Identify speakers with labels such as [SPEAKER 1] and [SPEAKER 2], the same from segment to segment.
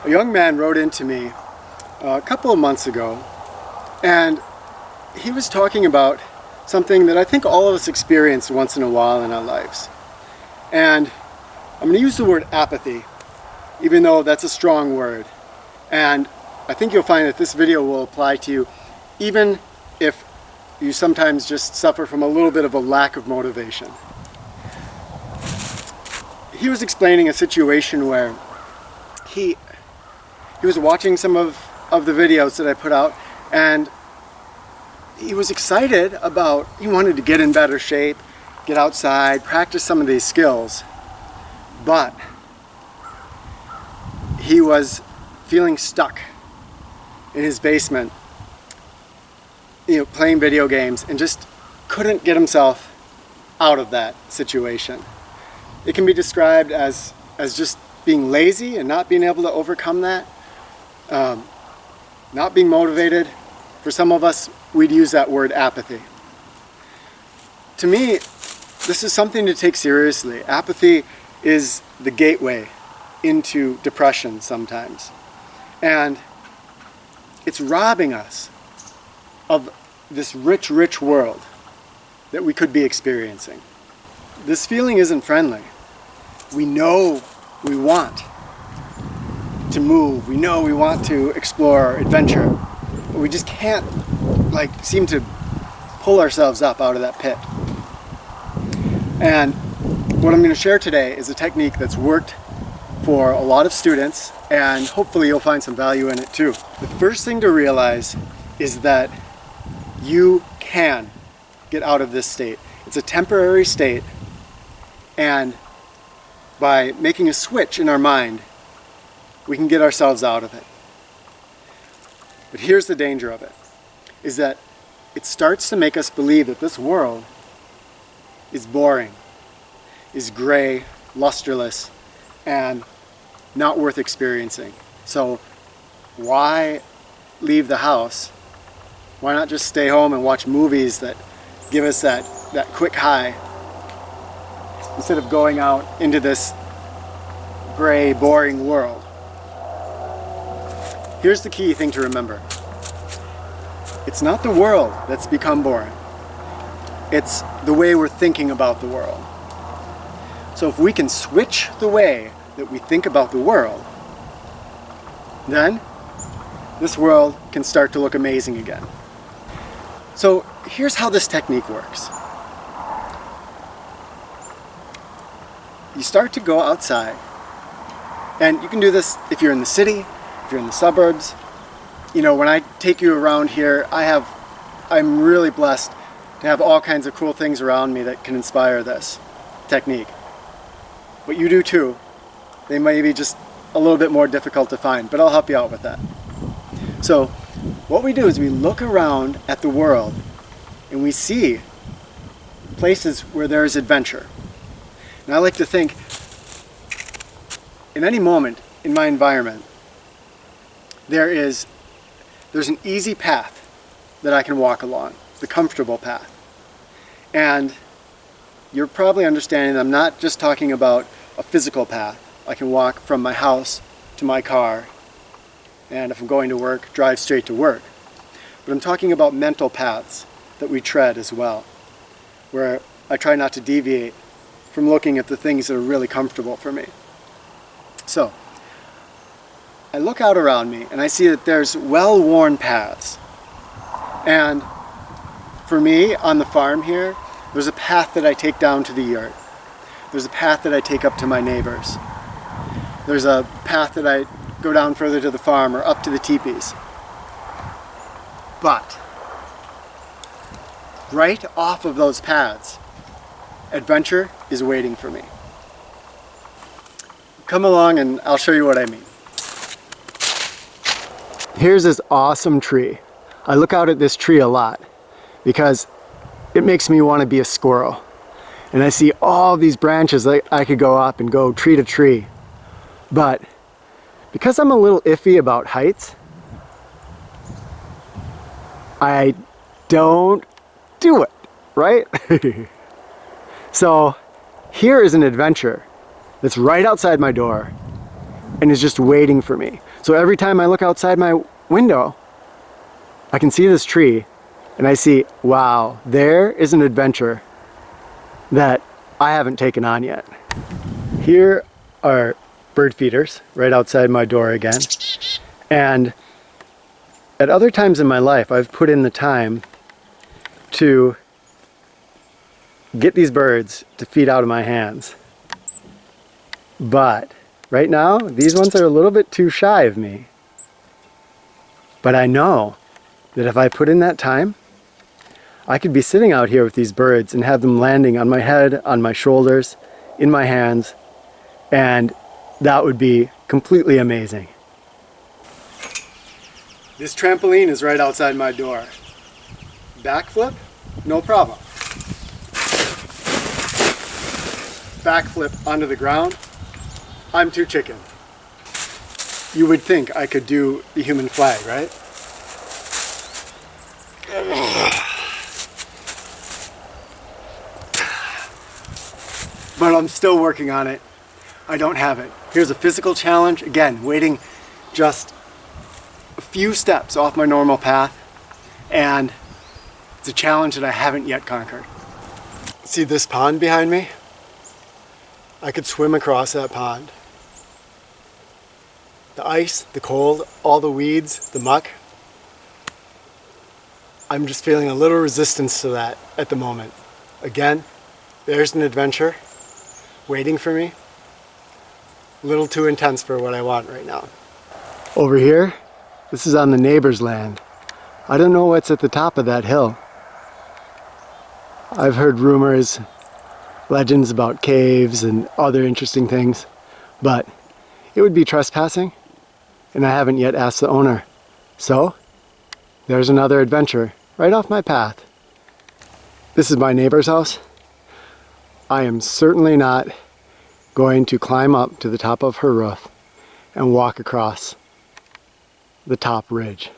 [SPEAKER 1] A young man wrote into me a couple of months ago, and he was talking about something that I think all of us experience once in a while in our lives. And I'm going to use the word apathy, even though that's a strong word. And I think you'll find that this video will apply to you, even if you sometimes just suffer from a little bit of a lack of motivation. He was explaining a situation where he was watching some of the videos that I put out, and he was excited about, he wanted to get in better shape, get outside, practice some of these skills, but he was feeling stuck in his basement, playing video games, and just couldn't get himself out of that situation. It can be described as just being lazy and not being able to overcome that, not being motivated. For some of us, we'd use that word apathy. To me, this is something to take seriously. Apathy is the gateway into depression sometimes. And it's robbing us of this rich, rich world that we could be experiencing. This feeling isn't friendly. We know we want to move. We know we want to explore adventure. But we just can't seem to pull ourselves up out of that pit. And what I'm going to share today is a technique that's worked for a lot of students, and hopefully you'll find some value in it too. The first thing to realize is that you can get out of this state. It's a temporary state, and by making a switch in our mind, we can get ourselves out of it. But here's the danger of it, is that it starts to make us believe that this world is boring, is gray, lusterless, and not worth experiencing. So why leave the house? Why not just stay home and watch movies that give us that quick high, instead of going out into this gray, boring world? Here's the key thing to remember. It's not the world that's become boring. It's the way we're thinking about the world. So if we can switch the way that we think about the world, then this world can start to look amazing again. So here's how this technique works. You start to go outside, and you can do this if you're in the city, if you're in the suburbs. When I take you around here, I'm really blessed to have all kinds of cool things around me that can inspire this technique. But you do too. They may be just a little bit more difficult to find, but I'll help you out with that. So what we do is we look around at the world and we see places where there's adventure. And I like to think, in any moment in my environment, there's an easy path that I can walk along, the comfortable path. And you're probably understanding that I'm not just talking about a physical path. I can walk from my house to my car, and if I'm going to work, drive straight to work. But I'm talking about mental paths that we tread as well, where I try not to deviate from looking at the things that are really comfortable for me. So I look out around me and I see that there's well-worn paths. And for me, on the farm here, there's a path that I take down to the yard. There's a path that I take up to my neighbors. There's a path that I go down further to the farm or up to the teepees. But right off of those paths, adventure is waiting for me. Come along and I'll show you what I mean. Here's this awesome tree. I look out at this tree a lot because it makes me want to be a squirrel. And I see all these branches that I could go up and go tree to tree. But because I'm a little iffy about heights, I don't do it, right? So here is an adventure that's right outside my door, and is just waiting for me. So every time I look outside my window, I can see this tree and I see, wow, there is an adventure that I haven't taken on yet. Here are bird feeders right outside my door again. And at other times in my life, I've put in the time to get these birds to feed out of my hands. But right now, these ones are a little bit too shy of me. But I know that if I put in that time, I could be sitting out here with these birds and have them landing on my head, on my shoulders, in my hands, and that would be completely amazing. This trampoline is right outside my door. Backflip? No problem. Backflip onto the ground? I'm too chicken. You would think I could do the human flag, right? But I'm still working on it. I don't have it. Here's a physical challenge. Again, waiting just a few steps off my normal path, and it's a challenge that I haven't yet conquered. See this pond behind me? I could swim across that pond. The ice, the cold, all the weeds, the muck. I'm just feeling a little resistance to that at the moment. Again, there's an adventure waiting for me. A little too intense for what I want right now. Over here, this is on the neighbor's land. I don't know what's at the top of that hill. I've heard rumors, legends about caves and other interesting things, but it would be trespassing, and I haven't yet asked the owner. So, there's another adventure right off my path. This is my neighbor's house. I am certainly not going to climb up to the top of her roof and walk across the top ridge.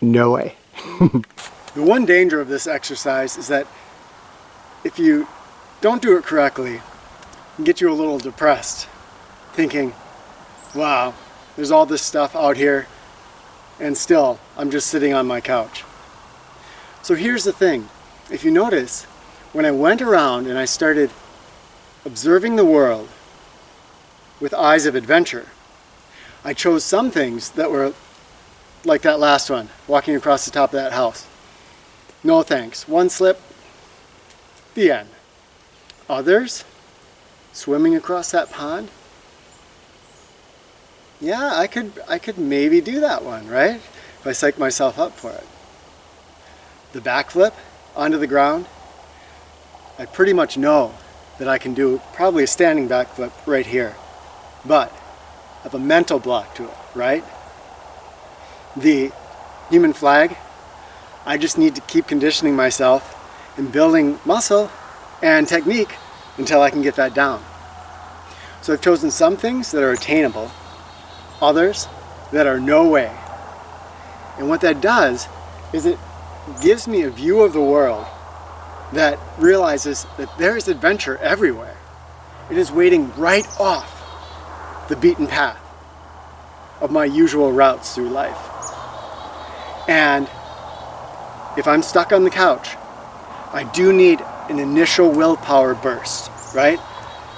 [SPEAKER 1] No way. The one danger of this exercise is that if you don't do it correctly, it can get you a little depressed, thinking, wow, there's all this stuff out here, and still, I'm just sitting on my couch. So here's the thing. If you notice, when I went around and I started observing the world with eyes of adventure, I chose some things that were like that last one, walking across the top of that house. No thanks. One slip, the end. Others, swimming across that pond. Yeah, I could maybe do that one, right? If I psych myself up for it. The backflip onto the ground, I pretty much know that I can do probably a standing backflip right here, but I have a mental block to it, right? The human flag, I just need to keep conditioning myself and building muscle and technique until I can get that down. So I've chosen some things that are attainable, others that are no way. And what that does is it gives me a view of the world that realizes that there is adventure everywhere. It is waiting right off the beaten path of my usual routes through life. And if I'm stuck on the couch, I do need an initial willpower burst, right?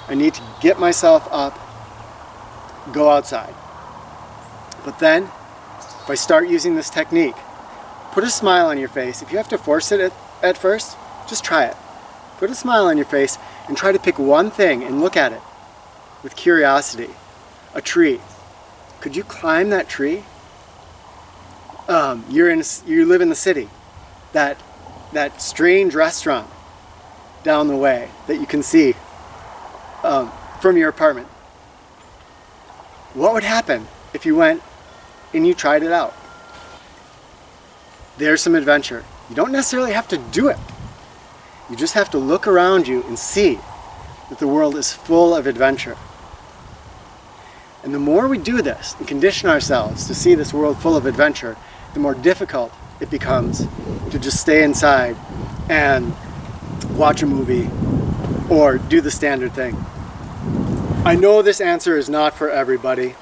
[SPEAKER 1] I need to get myself up, go outside. But then, if I start using this technique, put a smile on your face. If you have to force it at first, just try it. Put a smile on your face and try to pick one thing and look at it with curiosity. A tree. Could you climb that tree? You live in the city. That strange restaurant down the way that you can see from your apartment. What would happen if you went and you tried it out? There's some adventure. You don't necessarily have to do it. You just have to look around you and see that the world is full of adventure. And the more we do this and condition ourselves to see this world full of adventure, the more difficult it becomes to just stay inside and watch a movie or do the standard thing. I know this answer is not for everybody.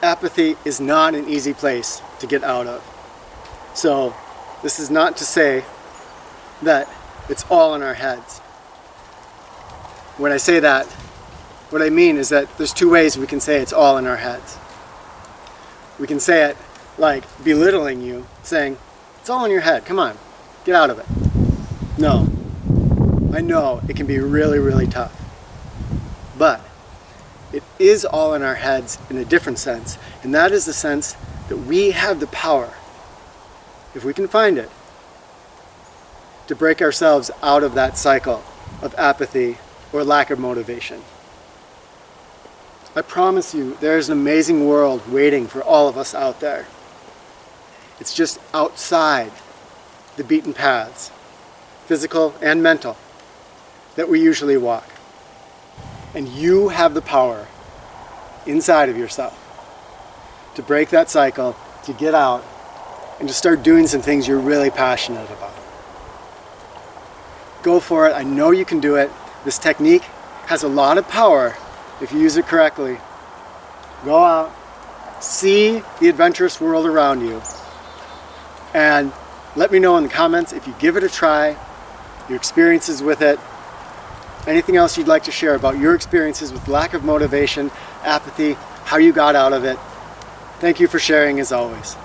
[SPEAKER 1] Apathy is not an easy place to get out of. So this is not to say that it's all in our heads. When I say that, what I mean is that there's two ways we can say it's all in our heads. We can say it like belittling you, saying, it's all in your head, come on, get out of it. No, I know it can be really, really tough. But it is all in our heads in a different sense, and that is the sense that we have the power, if we can find it, to break ourselves out of that cycle of apathy or lack of motivation. I promise you, there's an amazing world waiting for all of us out there. It's just outside the beaten paths, physical and mental, that we usually walk. And you have the power inside of yourself to break that cycle, to get out, and to start doing some things you're really passionate about. Go for it. I know you can do it. This technique has a lot of power if you use it correctly. Go out, see the adventurous world around you, and let me know in the comments if you give it a try, your experiences with it, anything else you'd like to share about your experiences with lack of motivation, apathy, how you got out of it. Thank you for sharing as always.